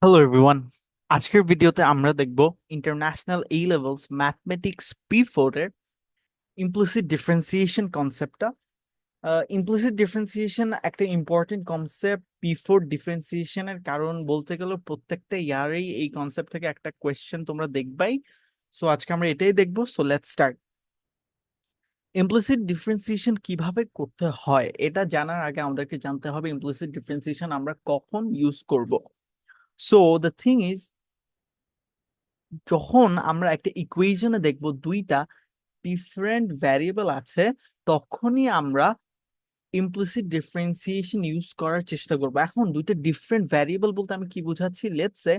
Hello everyone, আজকের ভিডিওতে আমরা দেখব ইন্টারন্যাশনাল এ লেভেলস ম্যাথমেটিক্স P4 এর ইমপ্লিসিট ডিফারেন্সিয়েশন কনসেপ্টটা। ইমপ্লিসিট ডিফারেন্সিয়েশন একটা ইম্পর্টেন্ট কনসেপ্ট P4 ডিফারেন্সিয়েশনের, কারণ বলতে গেলে প্রত্যেকটা ইয়ারেই এই কনসেপ্ট থেকে একটা কোয়েশ্চেন তোমরা দেখবাই। সো আজকে আমরা এটাই দেখবো। So let's start. Implicit differentiation কিভাবে করতে হয় এটা জানার আগে আমাদেরকে জানতে হবে ইমপ্লিসিট ডিফারেন্সিয়েশন আমরা কখন ইউজ করব। সো দ্য থিং ইজ, যখন আমরা একটা ইকুয়েশনে দেখব দুইটা ডিফারেন্ট ভ্যারিয়েবল আছে, তখনই আমরা ইমপ্লিসিট ডিফারেন্সিয়েশন ইউজ করার চেষ্টা করব। এখন দুইটা ডিফারেন্ট ভ্যারিয়েবল বলতে আমি কি বোঝাচ্ছি, লেটস সে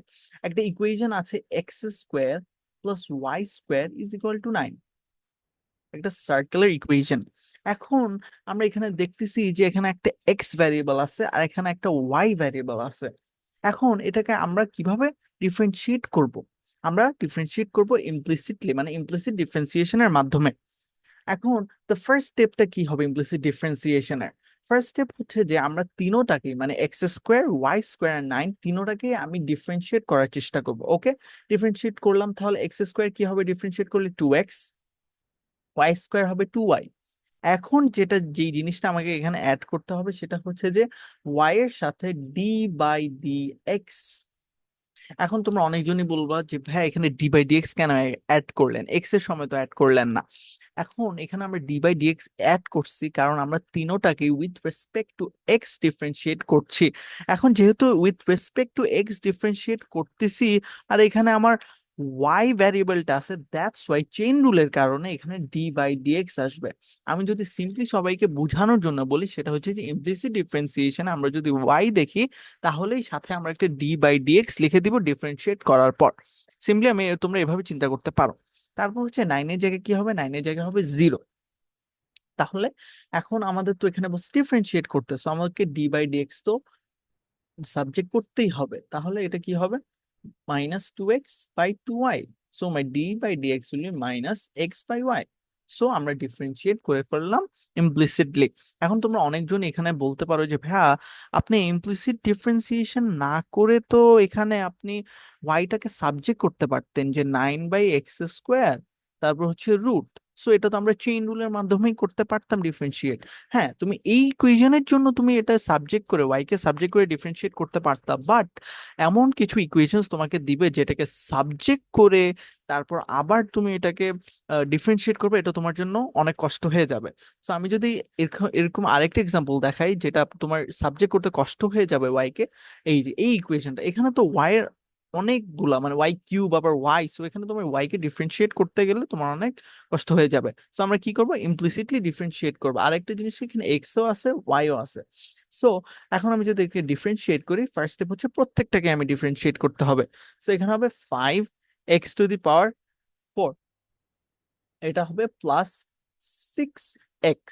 একটা ইকুয়েশন আছে x square plus y square is equal to 9, একটা সার্কেলের ইকুয়েশন। এখন আমরা এখানে দেখতেছি যে এখানে একটা এক্স ভ্যারিয়েবল আছে আর এখানে একটা ওয়াই ভ্যারিয়েবল আছে। এখন এটাকে আমরা কিভাবে ডিফারেন্সিয়েট করব? আমরা ডিফারেন্সিয়েট করব ইমপ্লিসিটলি, মানে ইমপ্লিসিট ডিফারেন্সিয়েশনের মাধ্যমে। এখন দ্য ফার্স্ট স্টেপটা কি হবে ইমপ্লিসিট ডিফারেন্সিয়েশনের? ফার্স্ট স্টেপ হচ্ছে যে আমরা তিনোটাকে, মানে এক্স স্কোয়ার ওয়াই স্কোয়ার আর 9, তিনোটাকে আমি ডিফারেন্সিয়েট করার চেষ্টা করব। ওকে, ডিফারেন্সিয়েট করলাম, তাহলে এক্স স্কোয়ার কি হবে ডিফারেন্সিয়েট করলে 2x, ওয়াই স্কোয়ার হবে 2y। এখন যেই জিনিসটা আমাকে এখানে অ্যাড করতে হবে সেটা হচ্ছে যে ওয়াই এর সাথে ডি বাই ডি এক্স। এখন তোমরা অনেকজনই বলবা যে ভাই এখানে ডি বাই ডিএক্স কেন অ্যাড করলেন, এক্স এর সময় তো অ্যাড করলেন না। এখন এখানে আমরা ডি বাই ডিএক্স অ্যাড করছি কারণ আমরা তিনোটাকে with respect to x differentiate করছি। এখন যেহেতু with respect to x differentiate করতেছি আর এখানে আমার ওয়াই ভ্যারিয়েবলটা আছে, দ্যাটস ওয়াই চেইন রুলের কারণে এখানে ডি বাই ডিএক্স আসবে। আমি যদি সিম্পলি সবাইকে বোঝানোর জন্য বলি, সেটা হচ্ছে যে ইমপ্লিসিট ডিফারেন্সিয়েশন আমরা যদি ওয়াই দেখি তাহলেই সাথে আমরা একটা ডি বাই ডিএক্স লিখে দিব ডিফারেন্সিয়েট করার পর। সিম্পলি তোমরা এভাবে চিন্তা করতে পারো। তারপর হচ্ছে নাইনের জায়গায় কি হবে, নাইনের জায়গায় হবে 0। তাহলে এখন আমাদের তো এখানে বসে ডিফারেন্সিয়েট করতেছে, আমাকে ডি বাই ডিএক্স তো সাবজেক্ট করতেই হবে। তাহলে এটা কি হবে, -2x/2y। So my d by dx will be -x/y। So আমরা ডিফারেন্সিয়েট করে ফেললাম ইমপ্লিসিটলি। এখন তোমরা অনেকজন এখানে বলতে পারো যে ভাইয়া আপনি ইমপ্লিসিট ডিফারেন্সিয়েশন না করে তো এখানে আপনি ওয়াইটাকে সাবজেক্ট করতে পারতেন, যে 9/x², তারপর হচ্ছে রুট। সো এটা তো আমরা চেইন রুলের মাধ্যমেই করতে পারতাম ডিফারেন্সিয়েট। হ্যাঁ, তুমি এই ইকুয়েশনের জন্য তুমি এটা সাবজেক্ট করে, ওয়াই কে সাবজেক্ট করে ডিফারেন্সিয়েট করতে পারতা, বাট এমন কিছু ইকুয়েশনস তোমাকে দিবে যেটাকে সাবজেক্ট করে তারপর আবার তুমি এটাকে ডিফারেন্সিয়েট করবে, এটা তোমার জন্য অনেক কষ্ট হয়ে যাবে। সো আমি যদি এরকম এরকম আরেকটা এক্সাম্পল দেখাই যেটা তোমার সাবজেক্ট করতে কষ্ট হয়ে যাবে ওয়াই কে, এই যে এই ইকুয়েশনটা, এখানে তো ওয়াই এর অনেকগুলা, মানে ওয়াই কিউব আবার ওয়াই, সো এখানে তোমার ওয়াই কে ডিফারেন্সিয়েট করতে গেলে তোমার অনেক কষ্ট হয়ে যাবে। সো আমরা কি করবো, ইমপ্লিসিটলি ডিফারেন্সিয়েট করবো। আরেকটা জিনিস, এখানে এক্সও আছে ওয়াইও আছে। সো এখন আমি যদি একে ডিফারেন্সিয়েট করি, ফার্স্ট স্টেপ হচ্ছে প্রত্যেকটাকে আমি ডিফারেন্সিয়েট করতে হবে। সো এখানে হবে 5x⁴, এটা হবে +6x।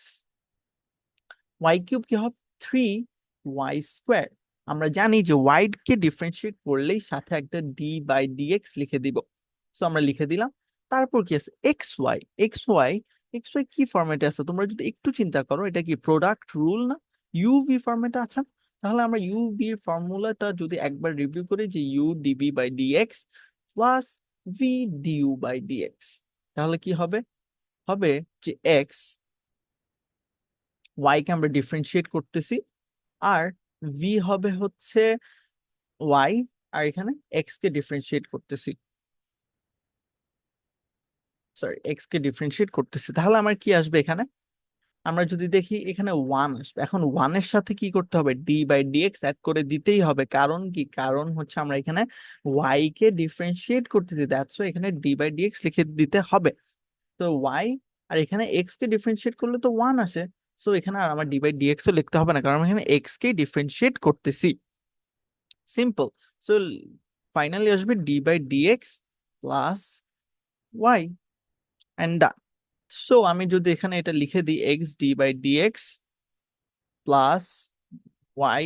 ওয়াই কিউব কি হবে, 3y²। আমরা জানি যে ওয়াই কে ডিফারেন্সিয়েট করলেই সাথে একটা ডি বাই ডিএক্স লিখে দিব। সো আমরা লিখে দিলাম। তারপর কি আছে, এক্স ওয়াই কি ফরম্যাটে আছে তোমরা যদি একটু চিন্তা করো, এটা কি প্রোডাক্ট রুল না, ইউভি ফরম্যাটে আছে না? তাহলে আমরা ইউভি এর ফর্মুলাটা যদি একবার রিভিউ করি, যে u dv by dx plus v du by dx, তাহলে কি হবে, হবে যে এক্স, ওয়াই কে আমরা ডিফারেন্সিয়েট করতেছি, আর ভি হবে হচ্ছে ওয়াই, আর এখানে এক্স কে ডিফারেন্সিয়েট করতেছি, সরি এক্স কে ডিফারেন্সিয়েট করতেছি। তাহলে আমার কি আসবে এখানে, আমরা যদি দেখি এখানে 1 আসবে। এখন 1 এর সাথে কি করতে হবে, ডি বাই ডিএক্স অ্যাড করে দিতেই হবে। কারণ কি, কারণ হচ্ছে আমরা এখানে ওয়াই কে ডিফারেন্সিয়েট করতেছি, দ্যাটস ওয়াই এখানে ডি বাই ডিএক্স লিখে দিতে হবে। তো ওয়াই আর এখানে এক্স কে ডিফারেন্সিয়েট করলে তো 1 আসে। সো এখানে আর আমার ডি বাই ডিএক্স ও লিখতে হবে না, কারণ আমি এখানে এক্স কে ডিফারেন্সিয়েট করতেছি। সিম্পল। সো ফাইনালি আসবে d by dx plus y, and done. So আমি যদি এখানে এটা লিখে দিই, x d by dx plus y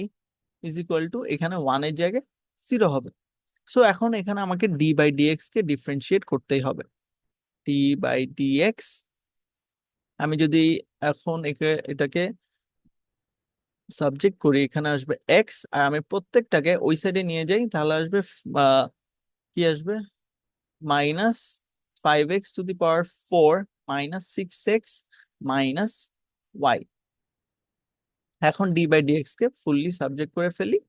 is equal to, এখানে 1 এর জায়গায় 0 হবে। সো এখন এখানে আমাকে ডি বাই ডিএক্স কে ডিফারেন্সিয়েট করতেই হবে। ডি বাই ডিএক্স, আমি যদি এখন এটাকে সাবজেক্ট করি, এখানে আসবে এক্স, আর আমি প্রত্যেকটাকে ওই সাইডে নিয়ে যাই, তাহলে আসবে কি আসবে, minus 5x⁴ minus 6x minus Y. এখন d/dx কে ফুললি সাবজেক্ট করে ফেলি,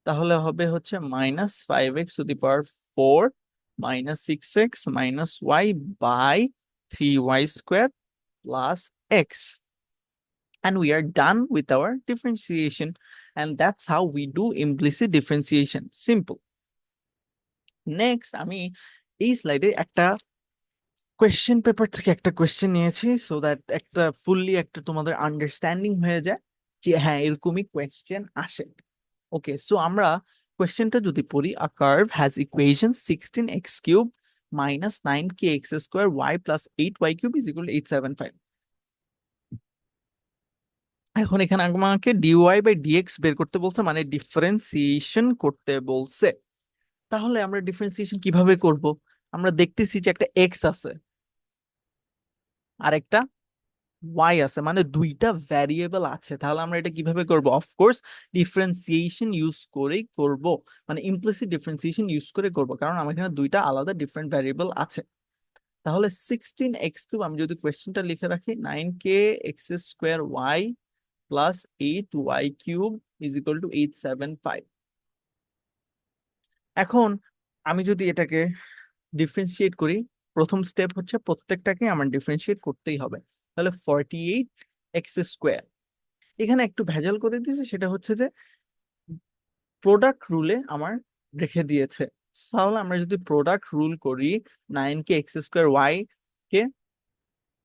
তাহলে হবে হচ্ছে -5x⁴ minus 6x minus y by 3y² plus x. And we are done with our differentiation. And that's how we do implicit differentiation. Simple. Next, আমি এই স্লাইডে একটা কোয়েশ্চেন পেপার থেকে একটা কোয়েশ্চেন নিয়েছি, সো দ্যাট একটা ফুললি একটা তোমাদের আন্ডারস্ট্যান্ডিং হয়ে যায় যে হ্যাঁ এরকমই কোয়েশ্চেন আসে। ওকে, সো আমরা কোয়েশ্চেনটা যদি পড়ি, a curve has equation 16x³ minus 9kx² y plus 8y³ is equal to 875. এখন এখানে আমাকে dy/dx বের করতে বলছে, মানে ডিফারেন্সিয়েশন করতে বলছে। তাহলে আমরা ডিফারেন্সিয়েশন কিভাবে করব? আমরা দেখতেছি যে একটা x আছে আর একটা y আছে, মানে দুইটা ভ্যারিয়েবল আছে। তাহলে আমরা এটা কিভাবে করব? অফকোর্স ডিফারেন্সিয়েশন ইউজ করেই করব, মানে ইমপ্লিসিট ডিফারেন্সিয়েশন ইউজ করে করব, কারণ আমার এখানে দুইটা আলাদা ডিফারেন্ট ভ্যারিয়েবল আছে। তাহলে 16x³ আমি যদি কোয়েশ্চেনটা লিখে রাখি, 9kx² y plus 8y³ is equal two 875। এখন আমি যদি এটাকে ডিফারেন্সিয়েট করি, প্রথম স্টেপ হচ্ছে প্রত্যেকটাকে আমার ডিফারেন্সিয়েট করতেই হবে। তাহলে 48x², এখানে একটু ভেজাল করে দিয়েছে, সেটা হচ্ছে যে প্রোডাক্ট রুলে আমার রেখে দিয়েছে। তাহলে আমরা যদি প্রোডাক্ট রুল করি, 9kx² কে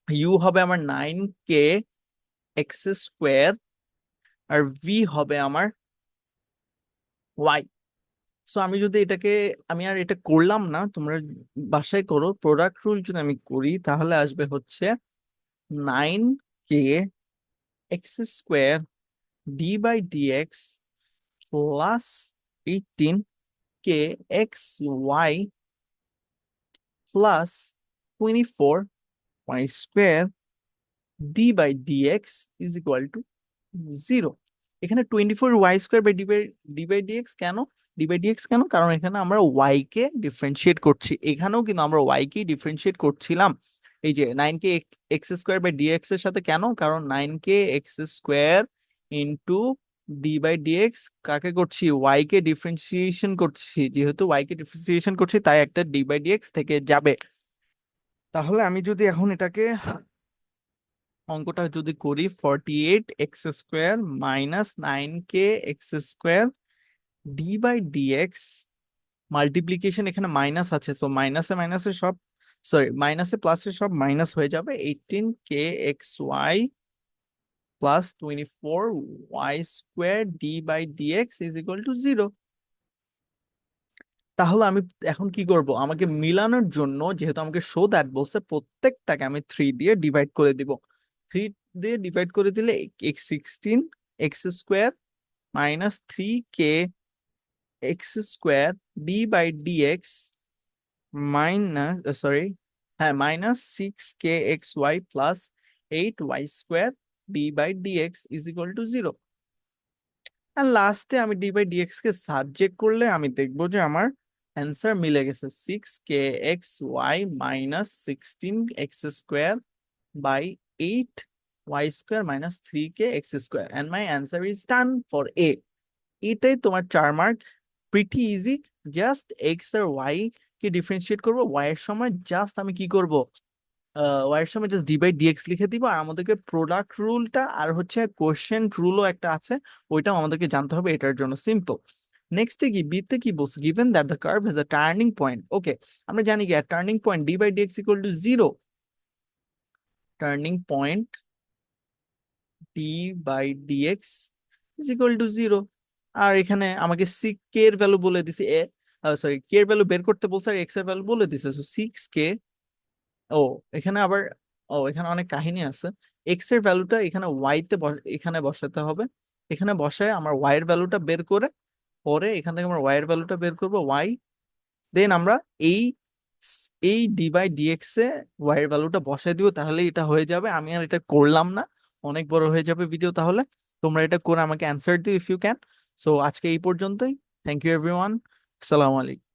ইউ হবে আমার 9kx², আর ভি হবে আমার ওয়াই। সো আমি যদি এটাকে, আমি আর এটা করলাম না, তোমরা বাসায় করো, প্রোডাক্ট রুল যদি আমি করি তাহলে আসবে হচ্ছে 9kx² d/dx plus 18kxy plus 24y² d/dx is equal to 0। এখানে 24y² বাই d/dx কেন? d/dx কেন? কারণ এখানে আমরা y কে ডিফারেন্সিয়েট করছি, এখানেও কিন্তু আমরা y কে ডিফারেন্সিয়েট করছিলাম। এই যে 9kx² বাই dx এর সাথে, কেন? কারণ 9kx² ইন্টু d/dx কাকে করছি? y কে ডিফারেন্সিয়েশন করছি, যেহেতু y কে ডিফারেন্সিয়েশন করছি তাই একটা d/dx থেকে যাবে। তাহলে আমি যদি এখন এটাকে অঙ্কটা যদি করি, 48x² minus 9kx² d/dx multiplication, এখানে মাইনাস আছে, তো মাইনাসে মাইনাসে সব, সরি মাইনাসে প্লাসে সব মাইনাস হয়ে যাবে, 18kxy plus 24y² d/dx is equal to 0। তাহলে আমি এখন কি করব? আমাকে মিলানোর জন্য, যেহেতু আমাকে শো দ্যাট বলছে, প্রত্যেকটাকে আমি 3 দিয়ে ডিভাইড করে দিব। 3 দিয়ে ডিভাইড করে দিলে 16x² minus 3kx² d/dx minus, sorry, হ্যাঁ, minus 6kxy plus 8y² d/dx is equal to 0। আর লাস্টে আমি d/dx কে সাবজেক্ট করলে আমি দেখবো যে আমার অ্যান্সার মিলে গেছে, 6kxy minus 16x² by 8y² minus 3kx², and my answer is done for A. এটাই তোমার 4 mark, pretty easy. Just x আর ওয়াই কে ডিফারেন্সিয়েট করবো, ওয়াই এর সময় জাস্ট আমি কি করব, ওয়াই এর সময় জাস্ট d/dx লিখে দিব, আর আমাদেরকে প্রোডাক্ট রুলটা আর হচ্ছে কোশ্চেন রুলও একটা আছে, ওইটাও আমাদেরকে জানতে হবে এটার জন্য। সিম্পল। নেক্সটে কি, বিতে কি বলছে, given that the curve has a turning point. Okay, আমরা জানি কি turning point d/dx equal to 0, turning point d/dx is equal to 0। আর এখানে আমাকে কে এর ভ্যালু বলে দিছে, সরি কে এর ভ্যালু বের করতে বলছে, আর এক্স এর ভ্যালু বলে দিছে, সো 6k। ও, এখানে আবার, এখানে অনেক কাহিনী আছে। এক্স এর ভ্যালুটা এখানে ওয়াই তে এখানে বসাতে হবে, এখানে বসায় আমার ওয়াই এর ভ্যালুটা বের করে, পরে এখান থেকে আমরা ওয়াই এর ভ্যালুটা বের করবো, ওয়াই, দেন আমরা এই এই d/dx এ ওয়াই এর ভ্যালুটা বসাই দিব, তাহলে এটা হয়ে যাবে। আমি আর এটা করলাম না, অনেক বড় হয়ে যাবে ভিডিও তাহলে। তোমরা এটা করে আমাকে অ্যান্সার দিও ইফ ইউ ক্যান। সো আজকে এই পর্যন্তই। Thank you everyone. আসসালামু আলাইকুম।